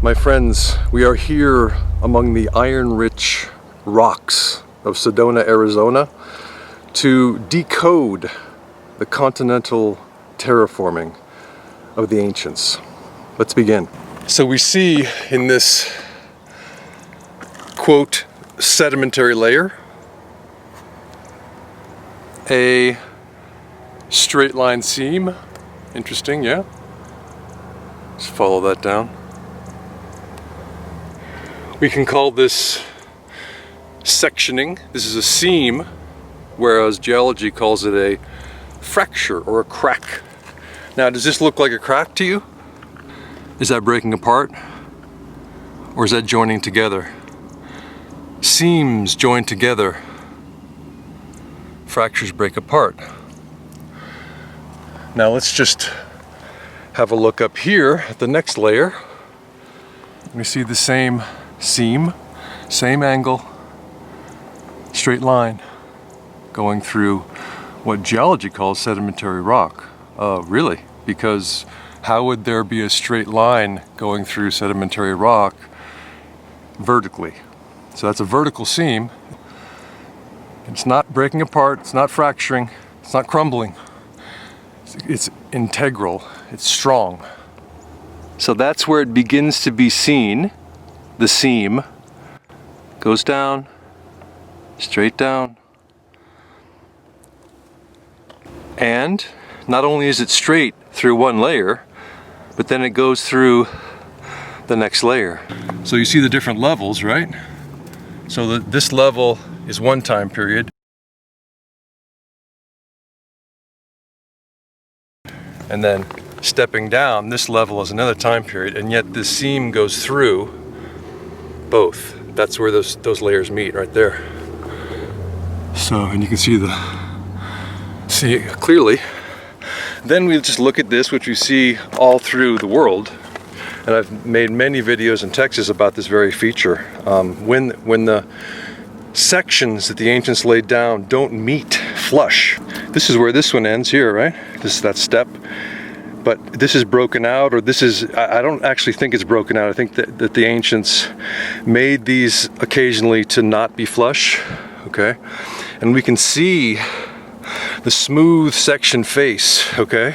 My friends, we are here among the iron-rich rocks of Sedona, Arizona, to decode the continental terraforming of the ancients. Let's begin. So we see in this, quote, sedimentary layer, a straight line seam. Interesting, yeah? Let's follow that down. We can call this sectioning. This is a seam, whereas geology calls it a fracture or a crack. Now, does this look like a crack to you? Is that breaking apart? Or is that joining together? Seams join together. Fractures break apart. Now let's just have a look up here at the next layer. We see the same seam, same angle, straight line going through what geology calls sedimentary rock. Really? Because how would there be a straight line going through sedimentary rock vertically? So that's a vertical seam. It's not breaking apart, it's not fracturing, it's not crumbling. It's integral, it's strong. So that's where it begins to be seen. The seam goes down, straight down. And not only is it straight through one layer, but then it goes through the next layer. So you see the different levels, right? So this level is one time period. And then stepping down, this level is another time period, and yet this seam goes through both. That's where those layers meet, right there. So, and you can see it clearly. Then we just look at this, which we see all through the world. And I've made many videos in Texas about this very feature. When the sections that the ancients laid down don't meet flush. This is where this one ends here, right? This is that step. But this is broken out, or this is, I don't actually think it's broken out. I think that the ancients made these occasionally to not be flush, okay? And we can see the smooth section face, okay?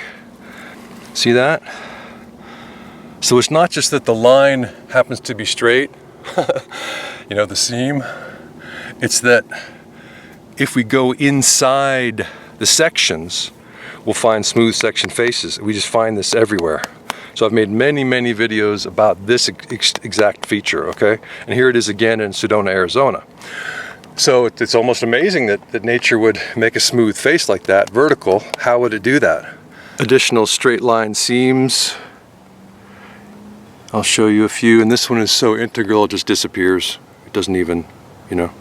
See that? So it's not just that the line happens to be straight, you know, the seam. It's that if we go inside the sections, we'll find smooth section faces. We just find this everywhere. So I've made many videos about this exact feature, okay? And here it is again in Sedona, Arizona. So it's almost amazing that nature would make a smooth face like that, vertical. How would it do that? Additional straight line seams. I'll show you a few, and this one is so integral it just disappears. It doesn't even, you know.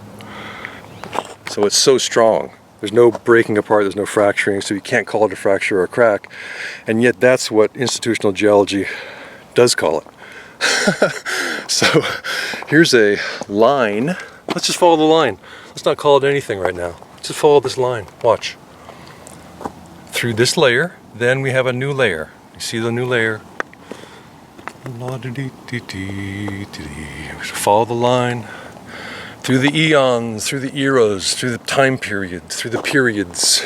So it's so strong. There's no breaking apart, there's no fracturing, so you can't call it a fracture or a crack. And yet that's what institutional geology does call it. So here's a line. Let's just follow the line. Let's not call it anything right now. Let's just follow this line. Watch. Through this layer, then we have a new layer. You see the new layer? Follow the line. Through the eons, through the eras, through the time periods, through the periods.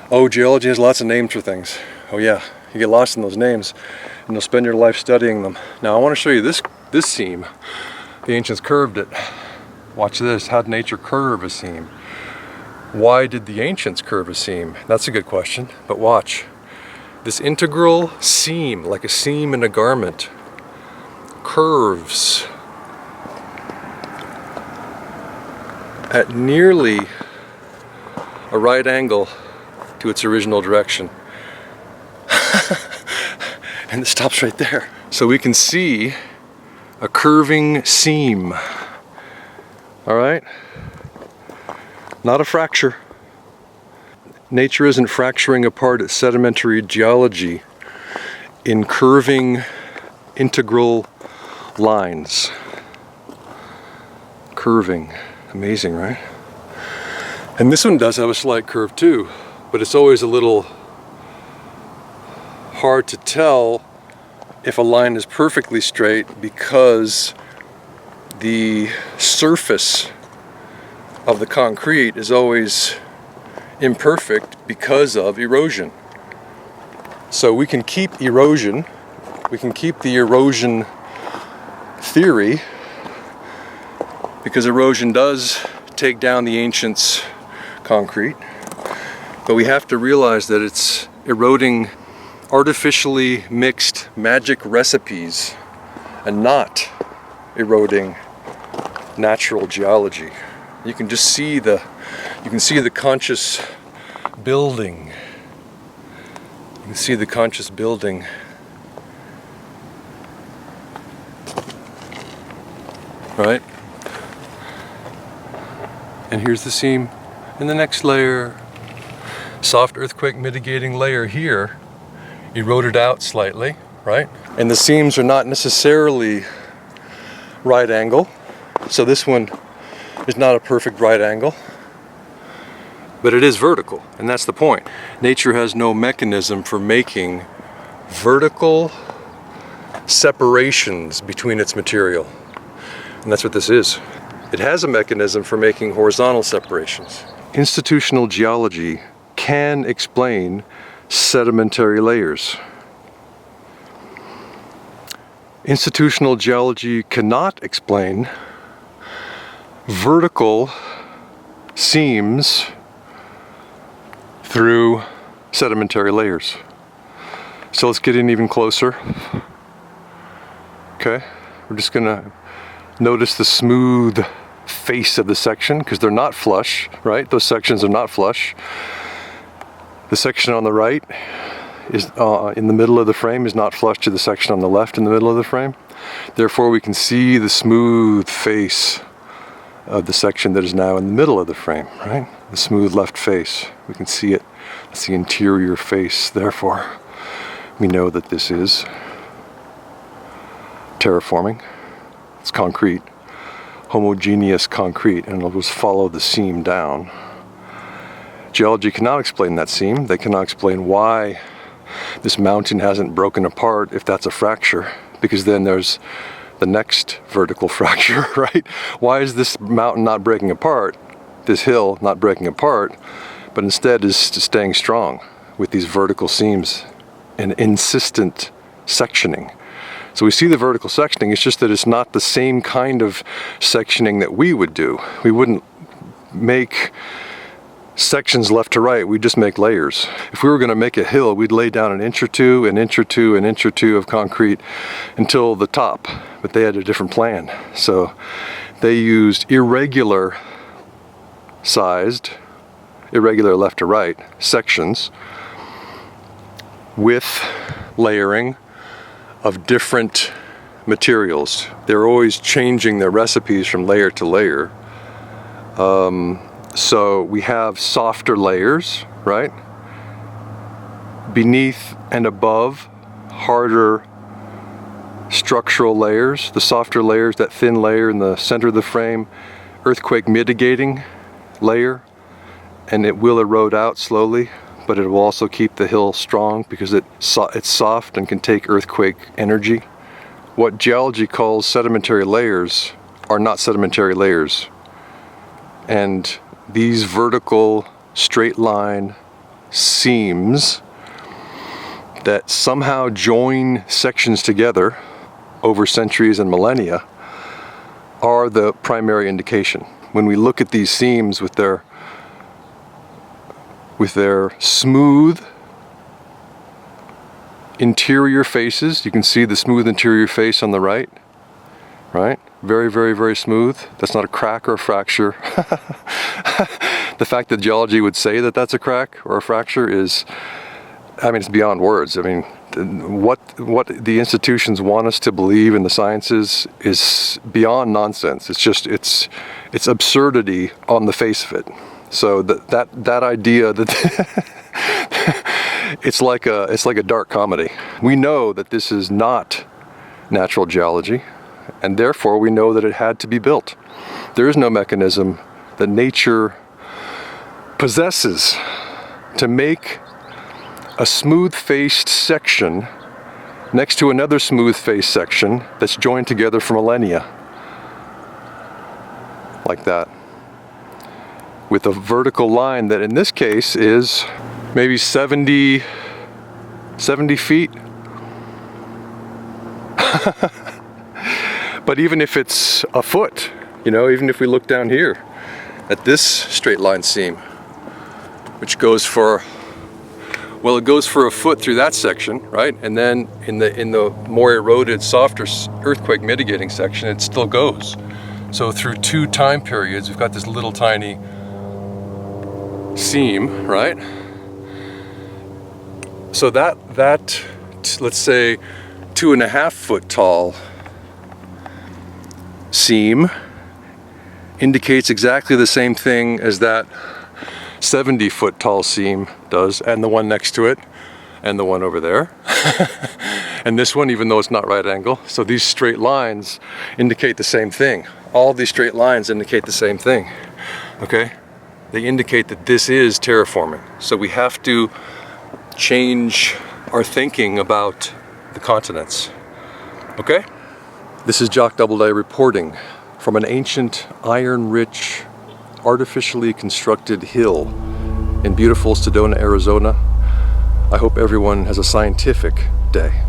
Oh, geology has lots of names for things. Oh yeah, you get lost in those names and you'll spend your life studying them. Now I want to show you this seam. The ancients curved it. Watch this, how did nature curve a seam? Why did the ancients curve a seam? That's a good question, but watch. This integral seam, like a seam in a garment, curves at nearly a right angle to its original direction. And it stops right there. So we can see a curving seam. All right? Not a fracture. Nature isn't fracturing apart its sedimentary geology in curving integral lines. Curving. Amazing, right? And this one does have a slight curve too, but it's always a little hard to tell if a line is perfectly straight because the surface of the concrete is always imperfect because of erosion. So we can keep erosion, we can keep the erosion theory, because erosion does take down the ancients' concrete, but we have to realize that it's eroding artificially mixed magic recipes and not eroding natural geology. You can just see the conscious building. You can see the conscious building. Right? And here's the seam in the next layer. Soft earthquake mitigating layer here, eroded out slightly, right? And the seams are not necessarily right angle. So this one is not a perfect right angle, but it is vertical, and that's the point. Nature has no mechanism for making vertical separations between its material, and that's what this is. It has a mechanism for making horizontal separations. Institutional geology can explain sedimentary layers. Institutional geology cannot explain vertical seams through sedimentary layers. So let's get in even closer. Okay, we're just gonna notice the smooth face of the section, because they're not flush, right? Those sections are not flush. The section on the right is in the middle of the frame is not flush to the section on the left in the middle of the frame. Therefore, we can see the smooth face of the section that is now in the middle of the frame, right? The smooth left face. We can see it. It's the interior face. Therefore, we know that this is terraforming. It's concrete, homogeneous concrete, and it'll just follow the seam down. Geology cannot explain that seam. They cannot explain why this mountain hasn't broken apart if that's a fracture, because then there's the next vertical fracture, right? Why is this mountain not breaking apart, this hill not breaking apart, but instead is staying strong with these vertical seams and insistent sectioning? So we see the vertical sectioning, it's just that it's not the same kind of sectioning that we would do. We wouldn't make sections left to right, we just make layers. If we were going to make a hill, we'd lay down an inch or two, an inch or two, an inch or two of concrete until the top, but they had a different plan. So they used irregular sized, irregular left to right sections with layering of different materials. They're always changing their recipes from layer to layer. So we have softer layers, right? Beneath and above, harder structural layers. The softer layers, that thin layer in the center of the frame, earthquake mitigating layer, and it will erode out slowly, but it will also keep the hill strong because it's soft and can take earthquake energy. What geology calls sedimentary layers are not sedimentary layers. And these vertical straight line seams that somehow join sections together over centuries and millennia are the primary indication. When we look at these seams with their smooth interior faces, you can see the smooth interior face on the right, right? Very, very, very smooth. That's not a crack or a fracture. The fact that geology would say that that's a crack or a fracture is, I mean, it's beyond words. I mean, what the institutions want us to believe in the sciences is beyond nonsense. It's just, it's absurdity on the face of it. So that idea that it's like a dark comedy. We know that this is not natural geology, and therefore we know that it had to be built. There is no mechanism that nature possesses to make a smooth-faced section next to another smooth face section that's joined together for millennia. Like that. With a vertical line that in this case is maybe 70 feet. But even if it's a foot, you know, even if we look down here at this straight line seam, which goes for, well, it goes for a foot through that section, right? And then in the more eroded, softer earthquake mitigating section, it still goes. So through 2 time periods, we've got this little tiny seam, right? So that let's say 2.5 foot tall seam indicates exactly the same thing as that 70 foot tall seam does, and the one next to it, and the one over there. And this one, even though it's not right angle. So these straight lines indicate the same thing. All these straight lines indicate the same thing, okay? They indicate that this is terraforming. So we have to change our thinking about the continents, okay? This is Jock-Doubleday reporting from an ancient iron-rich, artificially constructed hill in beautiful Sedona, Arizona. I hope everyone has a scientific day.